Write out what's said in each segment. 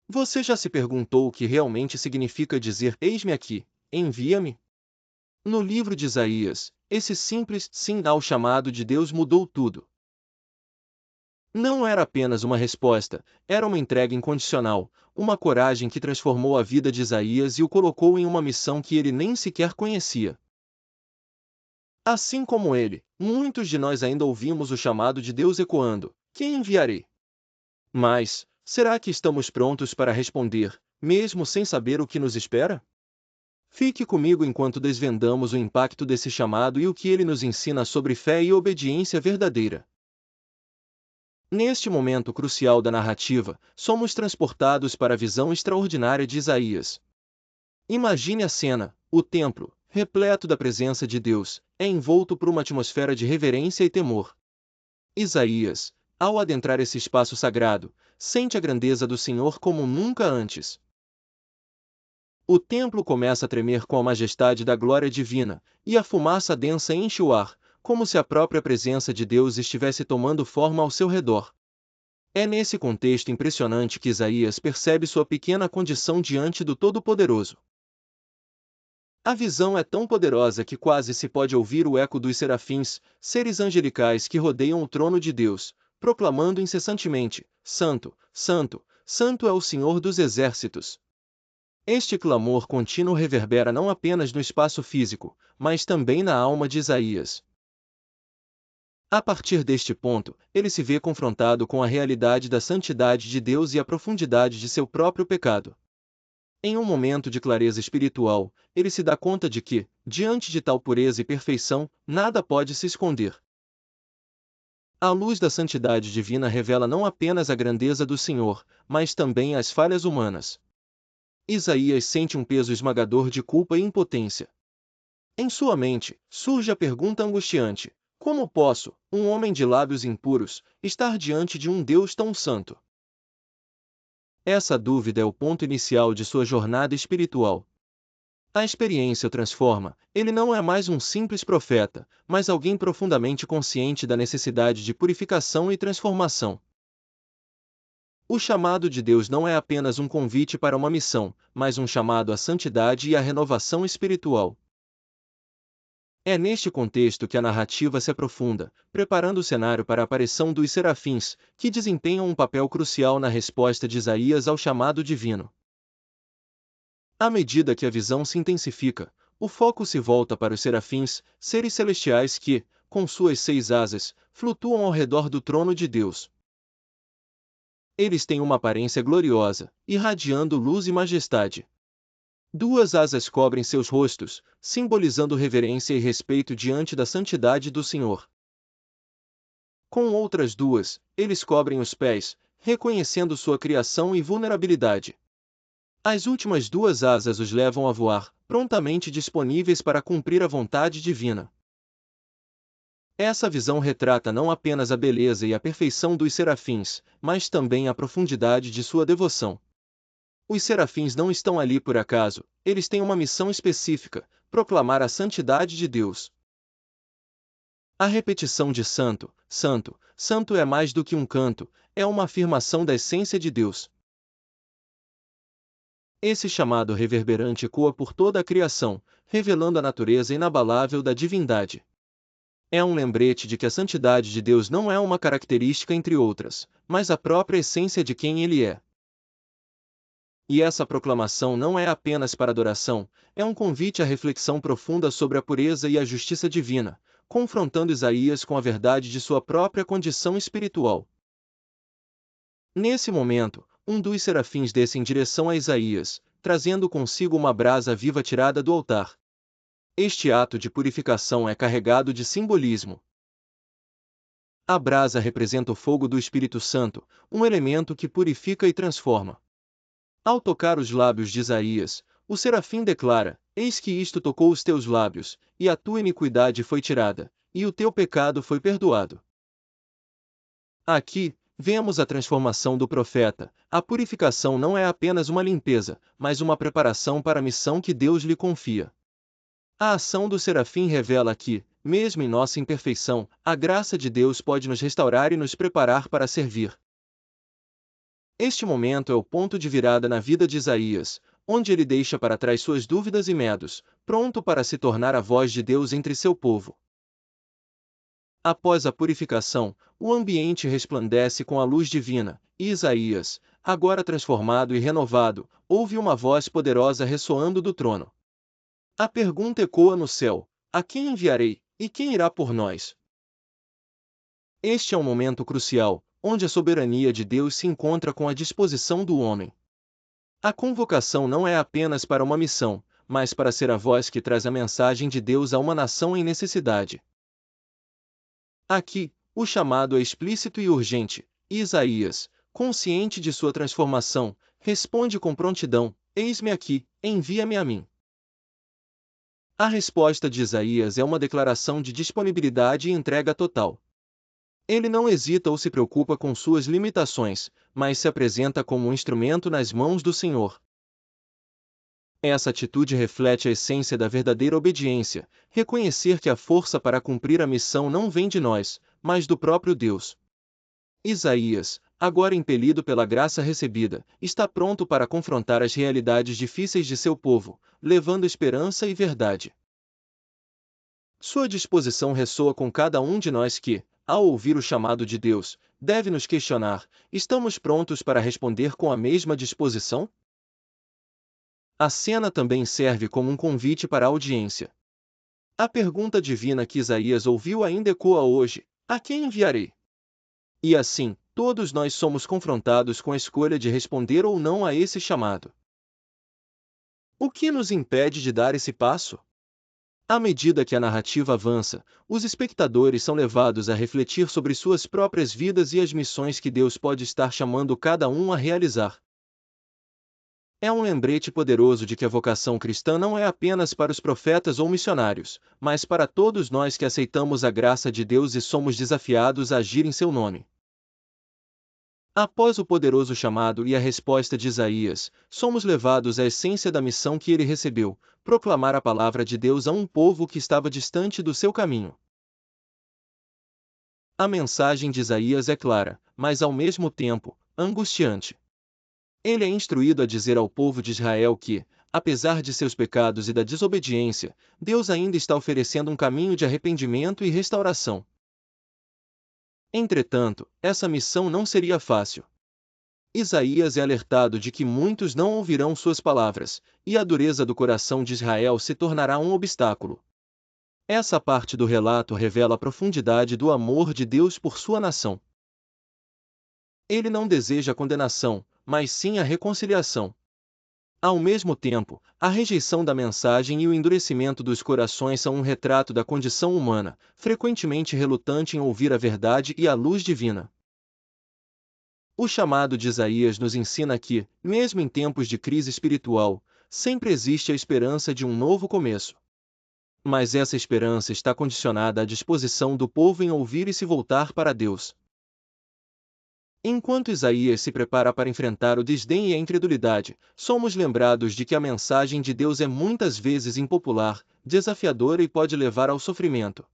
Você já se perguntou o que realmente significa dizer "Eis-me aqui, envia-me"? No livro de Isaías, esse simples sim ao chamado de Deus mudou tudo. Não era apenas uma resposta, era uma entrega incondicional, uma coragem que transformou a vida de Isaías e o colocou em uma missão que ele nem sequer conhecia. Assim como ele, muitos de nós ainda ouvimos o chamado de Deus ecoando: "Quem enviarei?" Mas, será que estamos prontos para responder, mesmo sem saber o que nos espera? Fique comigo enquanto desvendamos o impacto desse chamado e o que ele nos ensina sobre fé e obediência verdadeira. Neste momento crucial da narrativa, somos transportados para a visão extraordinária de Isaías. Imagine a cena: o templo, repleto da presença de Deus, é envolto por uma atmosfera de reverência e temor. Isaías, ao adentrar esse espaço sagrado, sente a grandeza do Senhor como nunca antes. O templo começa a tremer com a majestade da glória divina, e a fumaça densa enche o ar, como se a própria presença de Deus estivesse tomando forma ao seu redor. É nesse contexto impressionante que Isaías percebe sua pequena condição diante do Todo-Poderoso. A visão é tão poderosa que quase se pode ouvir o eco dos serafins, seres angelicais que rodeiam o trono de Deus, proclamando incessantemente: Santo, Santo, Santo é o Senhor dos Exércitos. Este clamor contínuo reverbera não apenas no espaço físico, mas também na alma de Isaías. A partir deste ponto, ele se vê confrontado com a realidade da santidade de Deus e a profundidade de seu próprio pecado. Em um momento de clareza espiritual, ele se dá conta de que, diante de tal pureza e perfeição, nada pode se esconder. A luz da santidade divina revela não apenas a grandeza do Senhor, mas também as falhas humanas. Isaías sente um peso esmagador de culpa e impotência. Em sua mente, surge a pergunta angustiante: como posso, um homem de lábios impuros, estar diante de um Deus tão santo? Essa dúvida é o ponto inicial de sua jornada espiritual. A experiência o transforma, ele não é mais um simples profeta, mas alguém profundamente consciente da necessidade de purificação e transformação. O chamado de Deus não é apenas um convite para uma missão, mas um chamado à santidade e à renovação espiritual. É neste contexto que a narrativa se aprofunda, preparando o cenário para a aparição dos serafins, que desempenham um papel crucial na resposta de Isaías ao chamado divino. À medida que a visão se intensifica, o foco se volta para os serafins, seres celestiais que, com suas 6 asas, flutuam ao redor do trono de Deus. Eles têm uma aparência gloriosa, irradiando luz e majestade. 2 asas cobrem seus rostos, simbolizando reverência e respeito diante da santidade do Senhor. Com outras 2, eles cobrem os pés, reconhecendo sua criação e vulnerabilidade. As últimas 2 asas os levam a voar, prontamente disponíveis para cumprir a vontade divina. Essa visão retrata não apenas a beleza e a perfeição dos serafins, mas também a profundidade de sua devoção. Os serafins não estão ali por acaso, eles têm uma missão específica: proclamar a santidade de Deus. A repetição de Santo, Santo, Santo é mais do que um canto, é uma afirmação da essência de Deus. Esse chamado reverberante ecoa por toda a criação, revelando a natureza inabalável da divindade. É um lembrete de que a santidade de Deus não é uma característica entre outras, mas a própria essência de quem Ele é. E essa proclamação não é apenas para adoração, é um convite à reflexão profunda sobre a pureza e a justiça divina, confrontando Isaías com a verdade de sua própria condição espiritual. Nesse momento, um dos serafins desce em direção a Isaías, trazendo consigo uma brasa viva tirada do altar. Este ato de purificação é carregado de simbolismo. A brasa representa o fogo do Espírito Santo, um elemento que purifica e transforma. Ao tocar os lábios de Isaías, o serafim declara: Eis que isto tocou os teus lábios, e a tua iniquidade foi tirada, e o teu pecado foi perdoado. Aqui, vemos a transformação do profeta. A purificação não é apenas uma limpeza, mas uma preparação para a missão que Deus lhe confia. A ação do serafim revela que, mesmo em nossa imperfeição, a graça de Deus pode nos restaurar e nos preparar para servir. Este momento é o ponto de virada na vida de Isaías, onde ele deixa para trás suas dúvidas e medos, pronto para se tornar a voz de Deus entre seu povo. Após a purificação, o ambiente resplandece com a luz divina, e Isaías, agora transformado e renovado, ouve uma voz poderosa ressoando do trono. A pergunta ecoa no céu: a quem enviarei, e quem irá por nós? Este é um momento crucial, onde a soberania de Deus se encontra com a disposição do homem. A convocação não é apenas para uma missão, mas para ser a voz que traz a mensagem de Deus a uma nação em necessidade. Aqui, o chamado é explícito e urgente, e Isaías, consciente de sua transformação, responde com prontidão: eis-me aqui, envia-me a mim. A resposta de Isaías é uma declaração de disponibilidade e entrega total. Ele não hesita ou se preocupa com suas limitações, mas se apresenta como um instrumento nas mãos do Senhor. Essa atitude reflete a essência da verdadeira obediência, reconhecer que a força para cumprir a missão não vem de nós, mas do próprio Deus. Isaías, agora impelido pela graça recebida, está pronto para confrontar as realidades difíceis de seu povo, levando esperança e verdade. Sua disposição ressoa com cada um de nós que, ao ouvir o chamado de Deus, deve nos questionar: estamos prontos para responder com a mesma disposição? A cena também serve como um convite para a audiência. A pergunta divina que Isaías ouviu ainda ecoa hoje: a quem enviarei? E assim, todos nós somos confrontados com a escolha de responder ou não a esse chamado. O que nos impede de dar esse passo? À medida que a narrativa avança, os espectadores são levados a refletir sobre suas próprias vidas e as missões que Deus pode estar chamando cada um a realizar. É um lembrete poderoso de que a vocação cristã não é apenas para os profetas ou missionários, mas para todos nós que aceitamos a graça de Deus e somos desafiados a agir em seu nome. Após o poderoso chamado e a resposta de Isaías, somos levados à essência da missão que ele recebeu: proclamar a palavra de Deus a um povo que estava distante do seu caminho. A mensagem de Isaías é clara, mas ao mesmo tempo, angustiante. Ele é instruído a dizer ao povo de Israel que, apesar de seus pecados e da desobediência, Deus ainda está oferecendo um caminho de arrependimento e restauração. Entretanto, essa missão não seria fácil. Isaías é alertado de que muitos não ouvirão suas palavras, e a dureza do coração de Israel se tornará um obstáculo. Essa parte do relato revela a profundidade do amor de Deus por sua nação. Ele não deseja a condenação, mas sim a reconciliação. Ao mesmo tempo, a rejeição da mensagem e o endurecimento dos corações são um retrato da condição humana, frequentemente relutante em ouvir a verdade e a luz divina. O chamado de Isaías nos ensina que, mesmo em tempos de crise espiritual, sempre existe a esperança de um novo começo. Mas essa esperança está condicionada à disposição do povo em ouvir e se voltar para Deus. Enquanto Isaías se prepara para enfrentar o desdém e a incredulidade, somos lembrados de que a mensagem de Deus é muitas vezes impopular, desafiadora e pode levar ao sofrimento.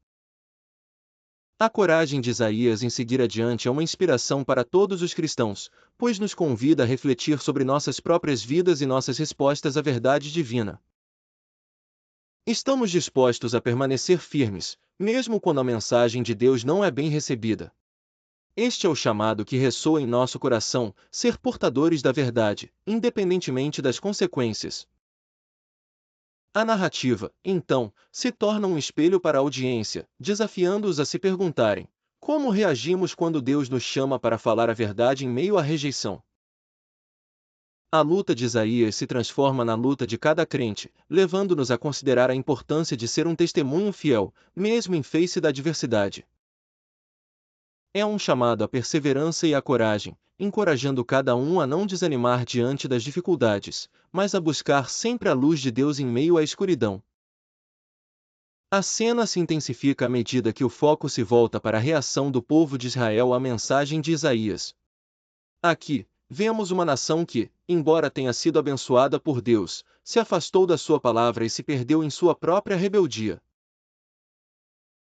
A coragem de Isaías em seguir adiante é uma inspiração para todos os cristãos, pois nos convida a refletir sobre nossas próprias vidas e nossas respostas à verdade divina. Estamos dispostos a permanecer firmes, mesmo quando a mensagem de Deus não é bem recebida. Este é o chamado que ressoa em nosso coração: ser portadores da verdade, independentemente das consequências. A narrativa, então, se torna um espelho para a audiência, desafiando-os a se perguntarem: como reagimos quando Deus nos chama para falar a verdade em meio à rejeição? A luta de Isaías se transforma na luta de cada crente, levando-nos a considerar a importância de ser um testemunho fiel, mesmo em face da adversidade. É um chamado à perseverança e à coragem, encorajando cada um a não desanimar diante das dificuldades, mas a buscar sempre a luz de Deus em meio à escuridão. A cena se intensifica à medida que o foco se volta para a reação do povo de Israel à mensagem de Isaías. Aqui, vemos uma nação que, embora tenha sido abençoada por Deus, se afastou da sua palavra e se perdeu em sua própria rebeldia.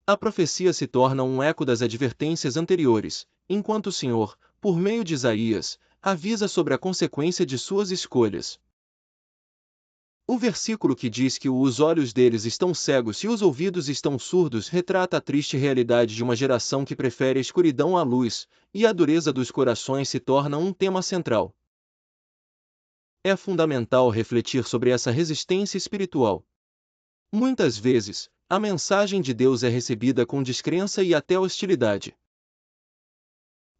A profecia se torna um eco das advertências anteriores, enquanto o Senhor, por meio de Isaías, avisa sobre a consequência de suas escolhas. O versículo que diz que os olhos deles estão cegos e os ouvidos estão surdos retrata a triste realidade de uma geração que prefere a escuridão à luz, e a dureza dos corações se torna um tema central. É fundamental refletir sobre essa resistência espiritual. Muitas vezes, a mensagem de Deus é recebida com descrença e até hostilidade.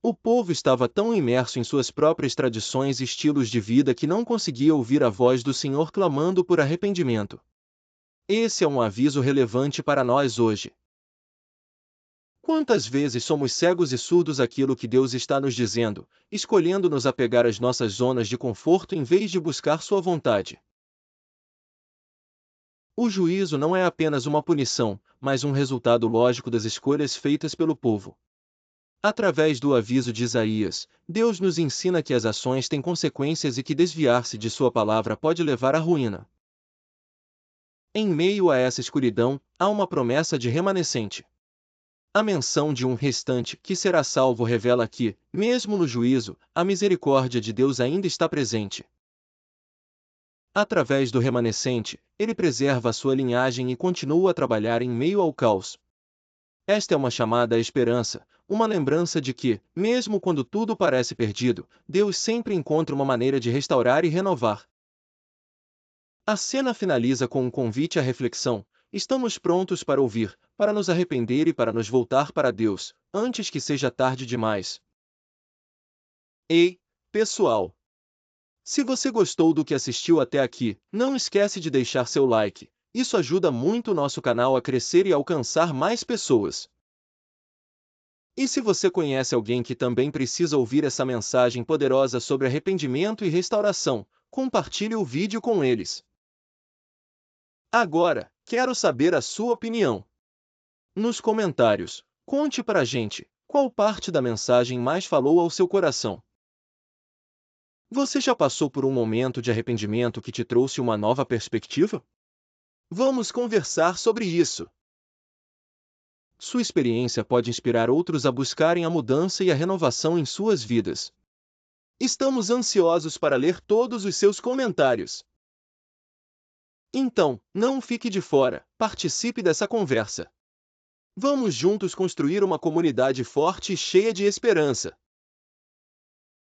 O povo estava tão imerso em suas próprias tradições e estilos de vida que não conseguia ouvir a voz do Senhor clamando por arrependimento. Esse é um aviso relevante para nós hoje. Quantas vezes somos cegos e surdos àquilo que Deus está nos dizendo, escolhendo nos apegar às nossas zonas de conforto em vez de buscar sua vontade? O juízo não é apenas uma punição, mas um resultado lógico das escolhas feitas pelo povo. Através do aviso de Isaías, Deus nos ensina que as ações têm consequências e que desviar-se de sua palavra pode levar à ruína. Em meio a essa escuridão, há uma promessa de remanescente. A menção de um restante que será salvo revela que, mesmo no juízo, a misericórdia de Deus ainda está presente. Através do remanescente, ele preserva a sua linhagem e continua a trabalhar em meio ao caos. Esta é uma chamada à esperança, uma lembrança de que, mesmo quando tudo parece perdido, Deus sempre encontra uma maneira de restaurar e renovar. A cena finaliza com um convite à reflexão: estamos prontos para ouvir, para nos arrepender e para nos voltar para Deus, antes que seja tarde demais. Ei, pessoal! Se você gostou do que assistiu até aqui, não esquece de deixar seu like. Isso ajuda muito o nosso canal a crescer e alcançar mais pessoas. E se você conhece alguém que também precisa ouvir essa mensagem poderosa sobre arrependimento e restauração, compartilhe o vídeo com eles. Agora, quero saber a sua opinião. Nos comentários, conte pra gente, qual parte da mensagem mais falou ao seu coração? Você já passou por um momento de arrependimento que te trouxe uma nova perspectiva? Vamos conversar sobre isso. Sua experiência pode inspirar outros a buscarem a mudança e a renovação em suas vidas. Estamos ansiosos para ler todos os seus comentários. Então, não fique de fora, participe dessa conversa. Vamos juntos construir uma comunidade forte e cheia de esperança.